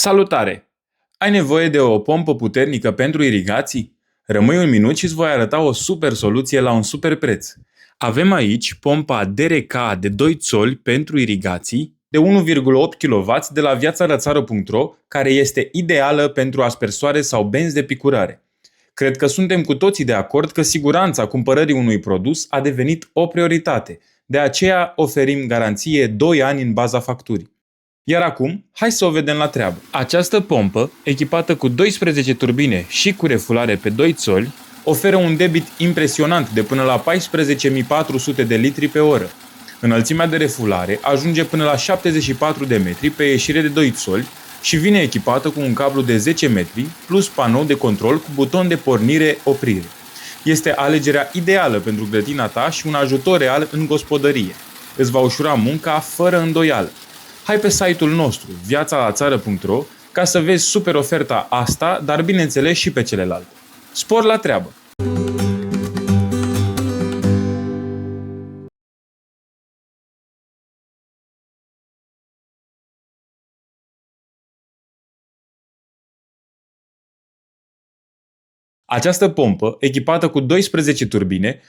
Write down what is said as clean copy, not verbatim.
Salutare! Ai nevoie de o pompă puternică pentru irigații? Rămâi un minut și îți voi arăta o super soluție la un super preț. Avem aici pompa DRK de 2 țoli pentru irigații de 1,8 kW de la viațarățară.ro, care este ideală pentru aspersoare sau benzi de picurare. Cred că suntem cu toții de acord că siguranța cumpărării unui produs a devenit o prioritate. De aceea oferim garanție 2 ani în baza facturii. Iar acum, hai să o vedem la treabă. Această pompă, echipată cu 12 turbine și cu refulare pe 2 țoli, oferă un debit impresionant de până la 14.400 de litri pe oră. Înălțimea de refulare ajunge până la 74 de metri pe ieșire de 2 țoli și vine echipată cu un cablu de 10 metri plus panou de control cu buton de pornire-oprire. Este alegerea ideală pentru grădina ta și un ajutor real în gospodărie. Îți va ușura munca fără îndoială. Hai pe site-ul nostru, viațalațară.ro, ca să vezi super oferta asta, dar bineînțeles și pe celelalte. Spor la treabă! Această pompă, echipată cu 12 turbine,